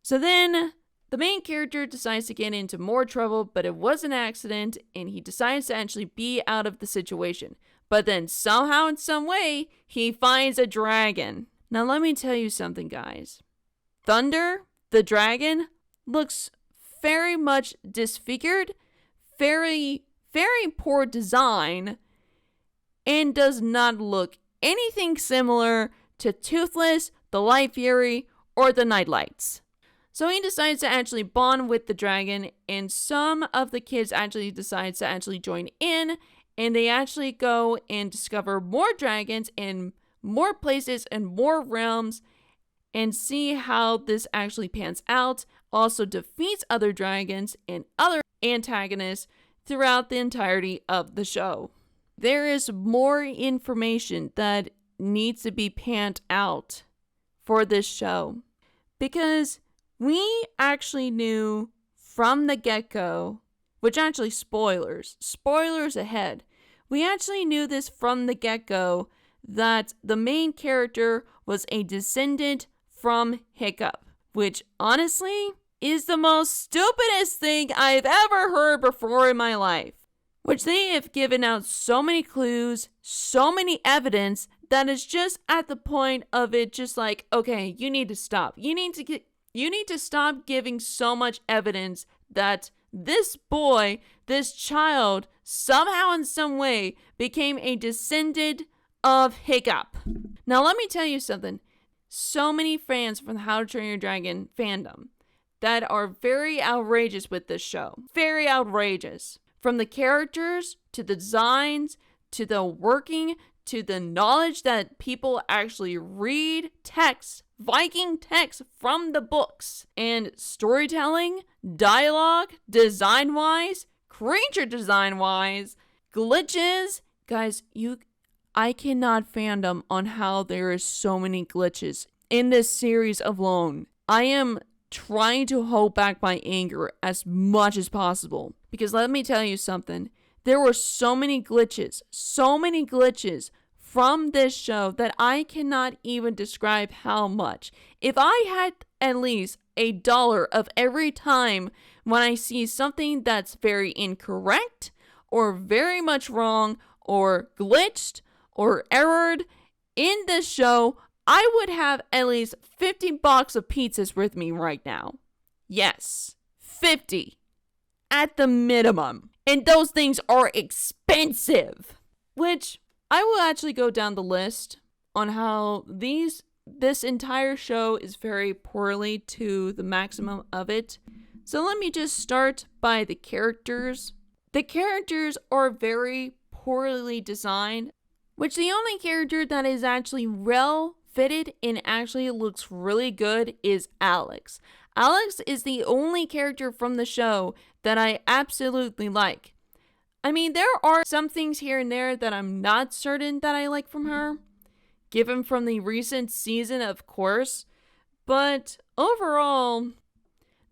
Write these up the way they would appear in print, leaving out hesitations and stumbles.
So then the main character decides to get into more trouble, but it was an accident, and he decides to actually be out of the situation. But then somehow, in some way, he finds a dragon. Now let me tell you something, guys. Thunder, the dragon, looks very much disfigured, very poor design, and does not look anything similar to Toothless, the Light Fury, or the Nightlights. So he decides to actually bond with the dragon, and some of the kids actually decides to actually join in, and they actually go and discover more dragons in more places and more realms, and see how this actually pans out. Also defeats other dragons and other antagonists throughout the entirety of the show. There is more information that needs to be panned out for this show, because we actually knew from the get-go, which actually spoilers ahead. We actually knew this from the get-go, that the main character was a descendant from Hiccup, which honestly is the most stupidest thing I've ever heard before in my life. Which they have given out so many clues, so many evidence, that it's just at the point of it just like, okay, you need to stop. You need to stop giving so much evidence that this boy, this child, somehow in some way became a descendant of Hiccup. Now let me tell you something. So many fans from the How to Train Your Dragon fandom that are very outrageous with this show. Very outrageous. From the characters, to the designs, to the working, to the knowledge that people actually read text, Viking text from the books, and storytelling, dialogue, design-wise, creature design-wise, glitches. Guys, I cannot fandom on how there is so many glitches in this series alone. I am trying to hold back my anger as much as possible, because let me tell you something. There were so many glitches from this show that I cannot even describe how much. If I had at least $1 of every time when I see something that's very incorrect or very much wrong or glitched or errored in this show, I would have at least 50 box of pizzas with me right now. Yes, 50 at the minimum. And those things are expensive. Which I will actually go down the list on how this entire show is very poorly to the maximum of it. So let me just start by the characters. The characters are very poorly designed, which the only character that is actually well fitted and actually looks really good is Alex. Alex is the only character from the show that I absolutely like. I mean, there are some things here and there that I'm not certain that I like from her, given from the recent season, of course, but overall,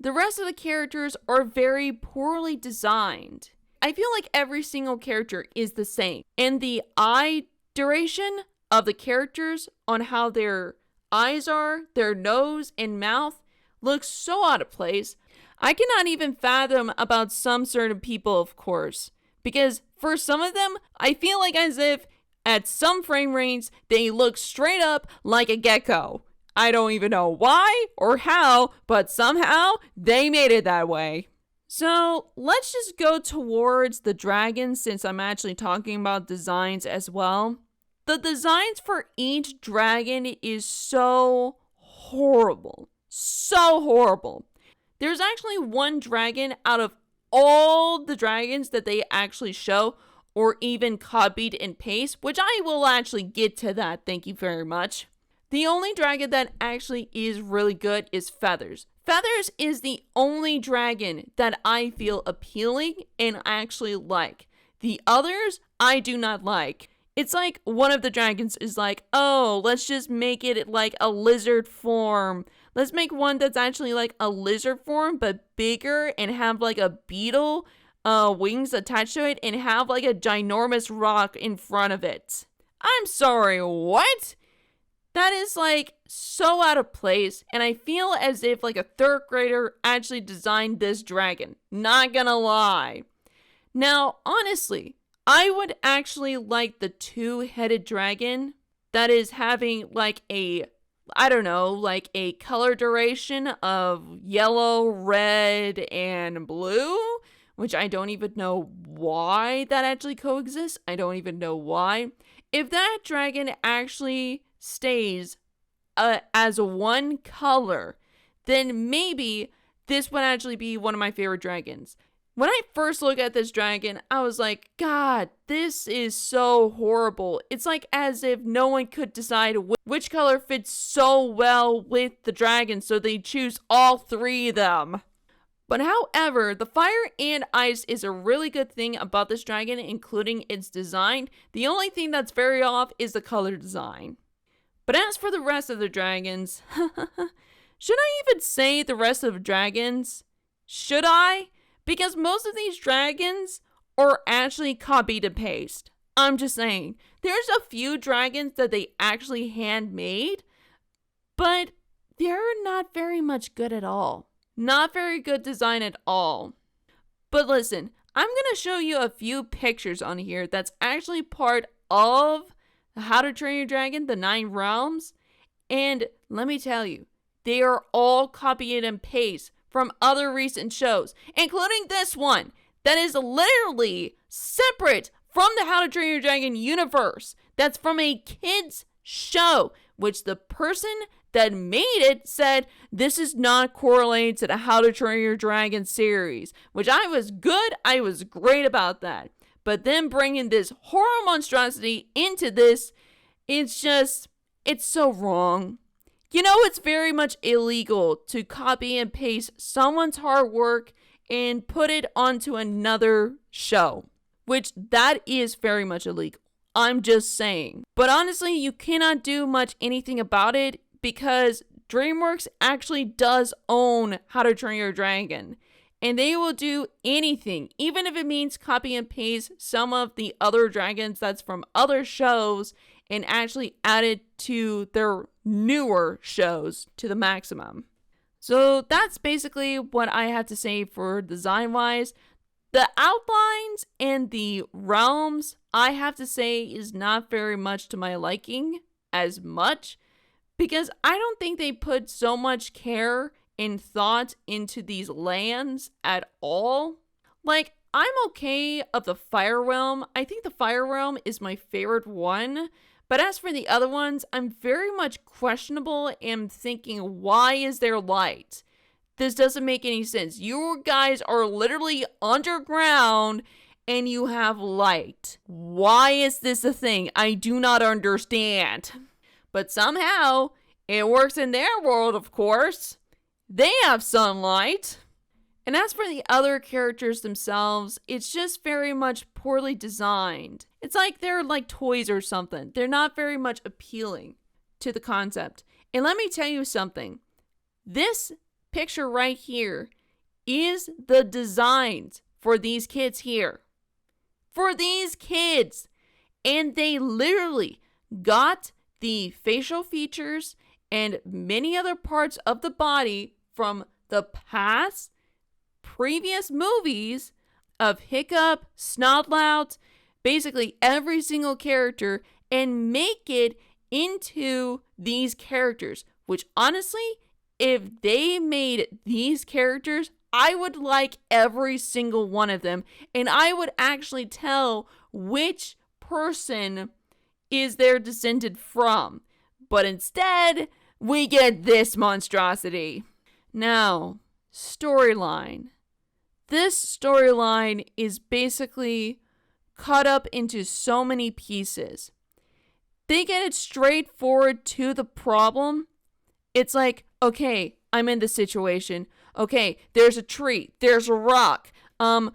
the rest of the characters are very poorly designed. I feel like every single character is the same, and the eye duration of the characters on how their eyes are, their nose and mouth looks so out of place. I cannot even fathom about some certain people, of course, because for some of them, I feel like as if at some frame rates, they look straight up like a gecko. I don't even know why or how, but somehow they made it that way. So let's just go towards the dragons, since I'm actually talking about designs as well. The designs for each dragon is so horrible. So horrible. There's actually one dragon out of all the dragons that they actually show or even copied and paste, which I will actually get to that, thank you very much. The only dragon that actually is really good is Feathers. Feathers is the only dragon that I feel appealing and actually like. The others, I do not like. It's like one of the dragons is like, oh, let's just make it like a lizard form. Let's make one that's actually like a lizard form, but bigger, and have like a beetle wings attached to it, and have like a ginormous rock in front of it. I'm sorry, what? That is like so out of place, and I feel as if like a third grader actually designed this dragon. Not gonna lie. Now, honestly, I would actually like the two-headed dragon that is having like a, I don't know, like a color duration of yellow, red, and blue, which I don't even know why that actually coexists. I don't even know why. If that dragon actually stays as one color, then maybe this would actually be one of my favorite dragons. When I first looked at this dragon, I was like, God, this is so horrible. It's like as if no one could decide which color fits so well with the dragon, so they choose all three of them. But however, the fire and ice is a really good thing about this dragon, including its design. The only thing that's very off is the color design. But as for the rest of the dragons, should I even say the rest of the dragons? Should I? Because most of these dragons are actually copied and paste. I'm just saying. There's a few dragons that they actually handmade, but they're not very much good at all. Not very good design at all. But listen, I'm going to show you a few pictures on here that's actually part of How to Train Your Dragon, the 9 Realms. And let me tell you, they are all copied and paste from other recent shows, including this one that is literally separate from the How to Train Your Dragon universe. That's from a kids show, which the person that made it said this is not correlated to the How to Train Your Dragon series, which I was great about that. But then bringing this horror monstrosity into this, it's so wrong. You know, it's very much illegal to copy and paste someone's hard work and put it onto another show, which that is very much illegal. I'm just saying. But honestly, you cannot do much anything about it because DreamWorks actually does own How to Train Your Dragon. And they will do anything, even if it means copy and paste some of the other dragons that's from other shows and actually add it to their newer shows to the maximum. So that's basically what I had to say for design-wise. The outlines and the realms, I have to say, is not very much to my liking as much, because I don't think they put so much care and thought into these lands at all. Like, I'm okay of the Fire Realm. I think the Fire Realm is my favorite one. But as for the other ones, I'm very much questionable and thinking, why is there light? This doesn't make any sense. You guys are literally underground and you have light. Why is this a thing? I do not understand. But somehow, it works in their world, of course. They have sunlight. And as for the other characters themselves, it's just very much poorly designed. It's like they're like toys or something. They're not very much appealing to the concept. And let me tell you something. This picture right here is the designs for these kids here. For these kids. And they literally got the facial features and many other parts of the body from the past previous movies of Hiccup, Snotlout, basically every single character, and make it into these characters, which honestly, if they made these characters, I would like every single one of them, and I would actually tell which person is they're descended from. But instead, we get this monstrosity. Now, storyline. This storyline is basically cut up into so many pieces. They get it straightforward to the problem. It's like, okay, I'm in this situation. Okay, there's a tree. There's a rock.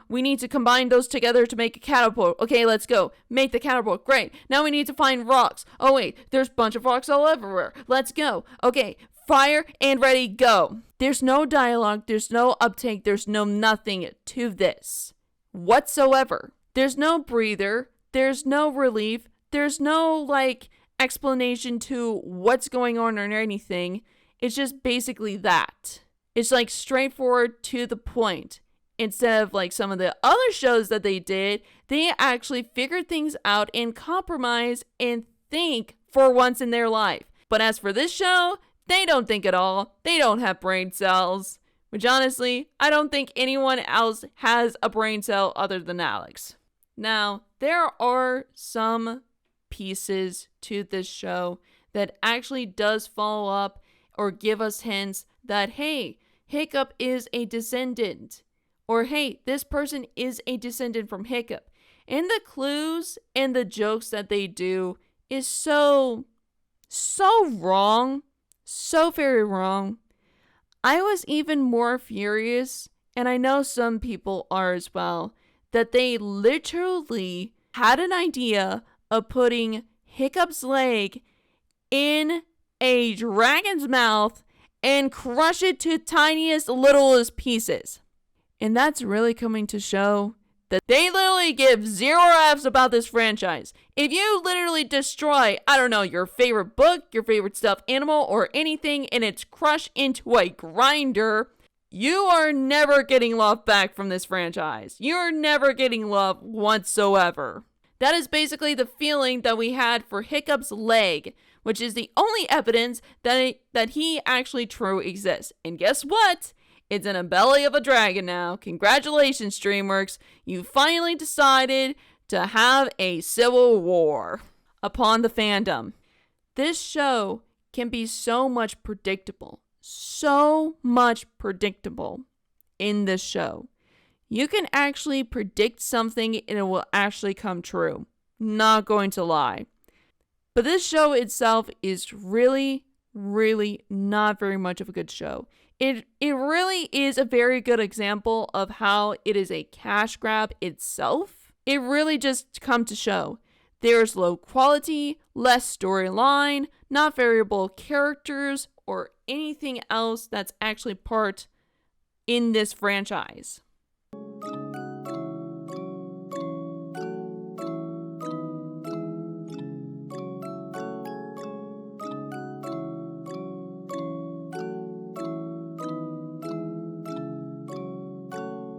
We need to combine those together to make a catapult. Okay, let's go. Make the catapult. Great. Now we need to find rocks. Oh wait, there's a bunch of rocks all everywhere. Let's go. Okay, fire and ready, go. There's no dialogue. There's no uptake. There's no nothing to this whatsoever. There's no breather. There's no relief. There's no, like, explanation to what's going on or anything. It's just basically that. It's like straightforward to the point. Instead of like some of the other shows that they did, they actually figured things out and compromise and think for once in their life. But as for this show, they don't think at all. They don't have brain cells. Which honestly, I don't think anyone else has a brain cell other than Alex. Now, there are some pieces to this show that actually does follow up or give us hints that, hey, Hiccup is a descendant. Or, hey, this person is a descendant from Hiccup. And the clues and the jokes that they do is so wrong. So very wrong. I was even more furious, and I know some people are as well, that they literally had an idea of putting Hiccup's leg in a dragon's mouth and crush it to tiniest, littlest pieces. And that's really coming to show that they literally give 0 F's about this franchise. If you literally destroy, I don't know, your favorite book, your favorite stuffed animal, or anything, and it's crushed into a grinder, you are never getting love back from this franchise. You're never getting love whatsoever. That is basically the feeling that we had for Hiccup's leg, which is the only evidence that he actually true exists. And guess what? It's in a belly of a dragon now. Congratulations, DreamWorks. You finally decided to have a civil war upon the fandom. This show can be so much predictable. So much predictable in this show. You can actually predict something and it will actually come true. Not going to lie. But this show itself is really, really not very much of a good show. It really is a very good example of how it is a cash grab itself. It really just come to show. There's low quality, less storyline, not variable characters, or anything else that's actually part in this franchise.